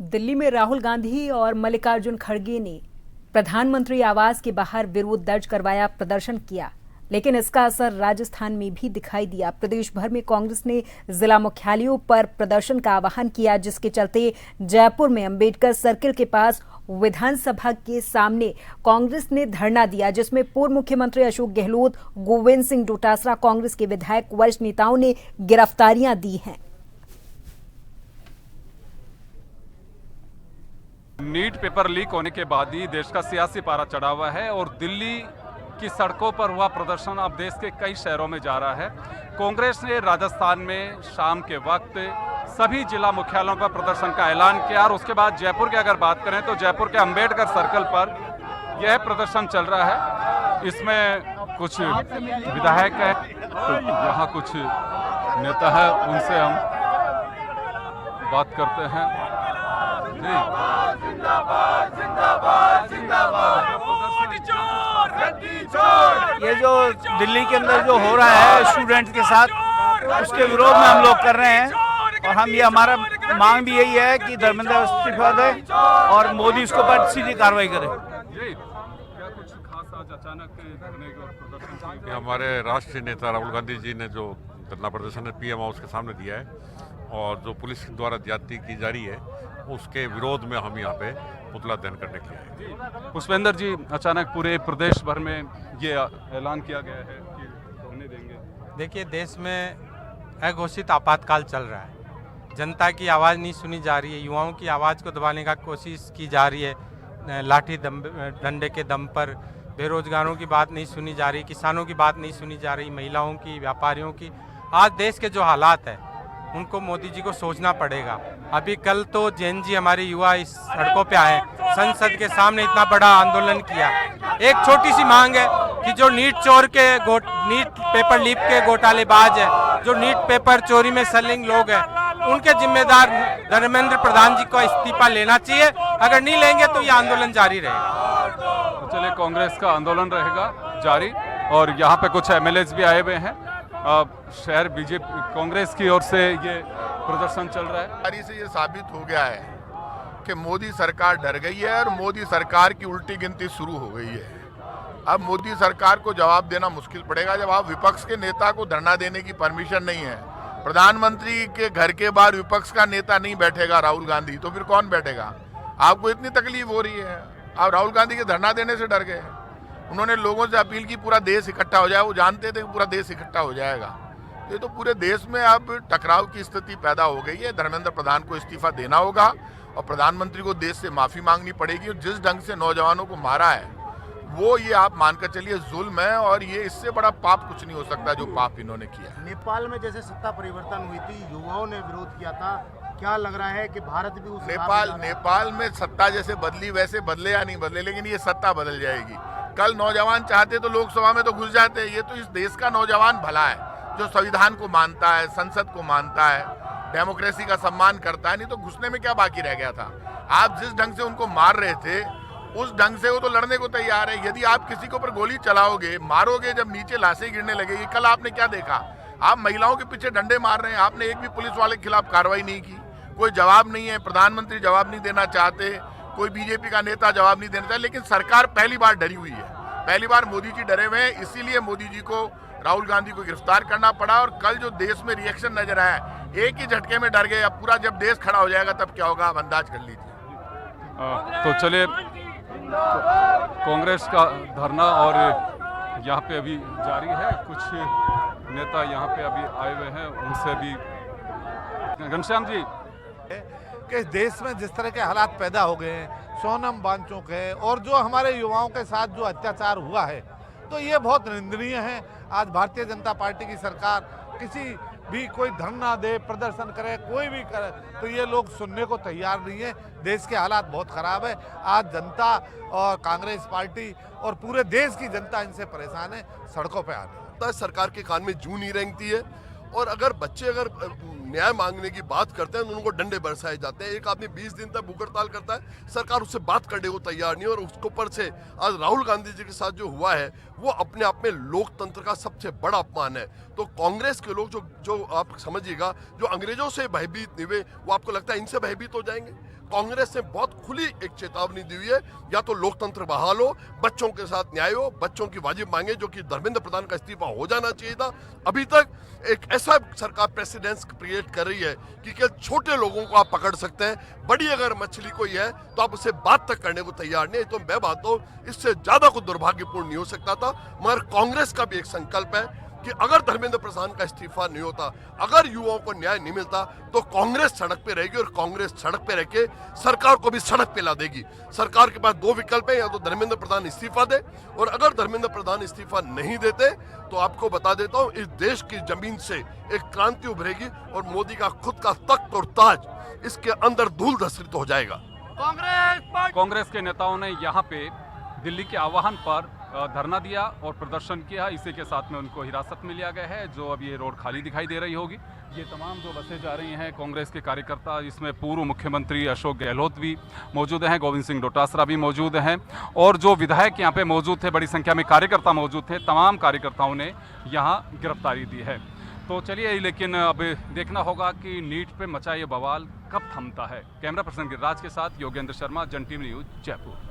दिल्ली में राहुल गांधी और मल्लिकार्जुन खड़गे ने प्रधानमंत्री आवास के बाहर विरोध दर्ज करवाया, प्रदर्शन किया, लेकिन इसका असर राजस्थान में भी दिखाई दिया। प्रदेश भर में कांग्रेस ने जिला मुख्यालयों पर प्रदर्शन का आह्वान किया, जिसके चलते जयपुर में अंबेडकर सर्किल के पास विधानसभा के सामने कांग्रेस ने धरना दिया, जिसमें पूर्व मुख्यमंत्री अशोक गहलोत, गोविंद सिंह डोटासरा, कांग्रेस के विधायक, वरिष्ठ नेताओं ने गिरफ्तारियां दी हैं। नीट पेपर लीक होने के बाद ही देश का सियासी पारा चढ़ा हुआ है और दिल्ली की सड़कों पर हुआ प्रदर्शन अब देश के कई शहरों में जा रहा है। कांग्रेस ने राजस्थान में शाम के वक्त सभी जिला मुख्यालयों पर प्रदर्शन का ऐलान किया और उसके बाद जयपुर की अगर बात करें तो जयपुर के अंबेडकर सर्कल पर यह प्रदर्शन चल रहा है। इसमें कुछ विधायक हैं, तो यहाँ कुछ नेता है, उनसे हम बात करते हैं। ये जो दिल्ली के अंदर जो हो रहा है स्टूडेंट्स के साथ, उसके विरोध में हम लोग कर रहे हैं और हम ये हमारा मांग भी यही है कि धर्मेंद्र इस्तीफा दे और मोदी इसके ऊपर सीधी कार्रवाई करे। हमारे राष्ट्रीय नेता राहुल गांधी जी ने जो धरना प्रदर्शन पीएम हाउस के सामने दिया है और जो पुलिस द्वारा ज्यादती की जा रही है, उसके विरोध में हम यहाँ पे पुतला दहन करने के लिए आए। पुष्पेंद्र जी, अचानक पूरे प्रदेश भर में ये ऐलान किया गया है कि धरने देंगे। देखिए, देश में अघोषित आपातकाल चल रहा है, जनता की आवाज़ नहीं सुनी जा रही है, युवाओं की आवाज़ को दबाने का कोशिश की जा रही है, लाठी डंडे के दम पर बेरोजगारों की बात नहीं सुनी जा रही, किसानों की बात नहीं सुनी जा रही, महिलाओं की, व्यापारियों की। आज देश के जो हालात है उनको मोदी जी को सोचना पड़ेगा। अभी कल तो जैन जी हमारे युवा इस सड़कों पे आए, संसद के सामने इतना बड़ा आंदोलन किया। एक छोटी सी मांग है कि जो नीट चोर के नीट पेपर लीक के घोटालेबाज है, जो नीट पेपर चोरी में संलिग्न लोग हैं, उनके जिम्मेदार धर्मेंद्र प्रधान जी को इस्तीफा लेना चाहिए। अगर नहीं लेंगे तो ये आंदोलन जारी रहेगा। तो चलिए, कांग्रेस का आंदोलन रहेगा जारी और यहाँ पे कुछ एमएलएज भी आए हुए हैं। शहर बीजेपी कांग्रेस की ओर से ये प्रदर्शन चल रहा है। से ये साबित हो गया है कि मोदी सरकार डर गई है और मोदी सरकार की उल्टी गिनती शुरू हो गई है। अब मोदी सरकार को जवाब देना मुश्किल पड़ेगा जब आप विपक्ष के नेता को धरना देने की परमिशन नहीं है। प्रधानमंत्री के घर के बाहर विपक्ष का नेता नहीं बैठेगा राहुल गांधी, तो फिर कौन बैठेगा? आपको इतनी तकलीफ हो रही है, आप राहुल गांधी के धरना देने से डर गए। उन्होंने लोगों से अपील की पूरा देश इकट्ठा हो जाए, वो जानते थे कि पूरा देश इकट्ठा हो जाएगा। ये तो पूरे देश में अब टकराव की स्थिति पैदा हो गई है। धर्मेंद्र प्रधान को इस्तीफा देना होगा और प्रधानमंत्री को देश से माफी मांगनी पड़ेगी। और जिस ढंग से नौजवानों को मारा है वो ये आप मानकर चलिए जुल्म है और ये इससे बड़ा पाप कुछ नहीं हो सकता जो पाप इन्होंने किया। नेपाल में जैसे सत्ता परिवर्तन हुई थी, युवाओं ने विरोध किया था, क्या लग रहा है कि भारत भी उस नेपाल में सत्ता जैसे बदली वैसे बदले या नहीं बदले, लेकिन ये सत्ता बदल जाएगी। कल नौजवान चाहते तो लोकसभा में तो घुस जाते। ये तो इस देश का नौजवान भला है जो संविधान को मानता है, संसद को मानता है, डेमोक्रेसी का सम्मान करता है। नहीं तो घुसने में क्या बाकी रह गया था? आप जिस ढंग से उनको मार रहे थे उस ढंग से वो तो लड़ने को तैयार है। यदि आप किसी के ऊपर गोली चलाओगे, मारोगे, जब नीचे लाशें गिरने लगेगी। कल आपने क्या देखा? आप महिलाओं के पीछे डंडे मार रहे हैं, आपने एक भी पुलिस वाले के खिलाफ कार्रवाई नहीं की। कोई जवाब नहीं है, प्रधानमंत्री जवाब नहीं देना चाहते, कोई बीजेपी का नेता जवाब नहीं देना चाहते। लेकिन सरकार पहली बार डरी हुई है, पहली बार मोदी जी डरे हुए हैं। इसीलिए मोदी जी को राहुल गांधी को गिरफ्तार करना पड़ा। और कल जो देश में रिएक्शन नजर आया, एक ही झटके में डर गए। अब पूरा जब देश खड़ा हो जाएगा तब क्या होगा, आप अंदाज कर लीजिए। तो चलिए, कांग्रेस का धरना और यहाँ पे अभी जारी है। कुछ नेता यहाँ पे अभी आए हुए हैं, उनसे भी। घनश्याम जी, कि देश में जिस तरह के हालात पैदा हो गए हैं, सोनम वांगचुक है और जो हमारे युवाओं के साथ जो अत्याचार हुआ है, तो ये बहुत निंदनीय है। आज भारतीय जनता पार्टी की सरकार किसी भी कोई धरना दे, प्रदर्शन करे, कोई भी करे, तो ये लोग सुनने को तैयार नहीं है। देश के हालात बहुत खराब है। आज जनता और कांग्रेस पार्टी और पूरे देश की जनता इनसे परेशान है, सड़कों पे आने। सरकार के कान में जूं नहीं रेंगती है और अगर बच्चे अगर न्याय मांगने की बात करते हैं तो उनको डंडे बरसाए जाते हैं। एक आदमी 20 दिन तक भूख हड़ताल करता है, सरकार उससे बात करने को तैयार नहीं। और उसके ऊपर से आज राहुल गांधी जी के साथ जो हुआ है वो अपने आप में लोकतंत्र का सबसे बड़ा अपमान है। तो कांग्रेस के लोग जो आप समझिएगा, जो अंग्रेजों से भयभीत नहीं हुए, वो आपको लगता है इनसे भयभीत हो जाएंगे? कांग्रेस ने बहुत खुली एक चेतावनी दी हुई है, या तो लोकतंत्र बहाल हो, बच्चों के साथ न्याय हो, बच्चों की वाजिब मांगे, जो कि धर्मेंद्र प्रधान का इस्तीफा हो जाना चाहिए था। अभी तक एक ऐसा सरकार प्रेसिडेंस क्रिएट कर रही है कि केवल छोटे लोगों को आप पकड़ सकते हैं, बड़ी अगर मछली कोई है तो आप उससे बात तक करने को तैयार नहीं। तो मैं बात हूं, इससे ज्यादा कुछ दुर्भाग्यपूर्ण नहीं हो सकता था। मगर कांग्रेस का भी एक संकल्प है कि अगर धर्मेंद्र प्रधान का इस्तीफा नहीं होता, अगर युवाओं को न्याय नहीं मिलता, तो कांग्रेस सड़क पे रहेगी, और कांग्रेस सड़क पे रह के सरकार को भी सड़क पे ला देगी। सरकार के पास दो विकल्प है, या तो धर्मेंद्र प्रधान इस्तीफा दे, और अगर धर्मेंद्र प्रधान इस्तीफा नहीं देते तो आपको बता देता हूं, इस देश की जमीन से एक क्रांति उभरेगी और मोदी का खुद का तख्त और ताज इसके अंदर धूल धसरित हो जाएगा। कांग्रेस के नेताओं ने यहाँ पे दिल्ली के आह्वान पर धरना दिया और प्रदर्शन किया। इसी के साथ में उनको हिरासत में लिया गया है, जो अब ये रोड खाली दिखाई दे रही होगी। ये तमाम जो बसें जा रही हैं कांग्रेस के कार्यकर्ता, इसमें पूर्व मुख्यमंत्री अशोक गहलोत भी मौजूद हैं, गोविंद सिंह डोटासरा भी मौजूद हैं, और जो विधायक यहाँ पे मौजूद थे, बड़ी संख्या में कार्यकर्ता मौजूद थे। तमाम कार्यकर्ताओं ने यहाँ गिरफ्तारी दी है। तो चलिए, लेकिन अब देखना होगा कि नीट पे मचा ये बवाल कब थमता है। कैमरा पर्सन गिरिराज के साथ योगेंद्र शर्मा, जन टीवी न्यूज़, जयपुर।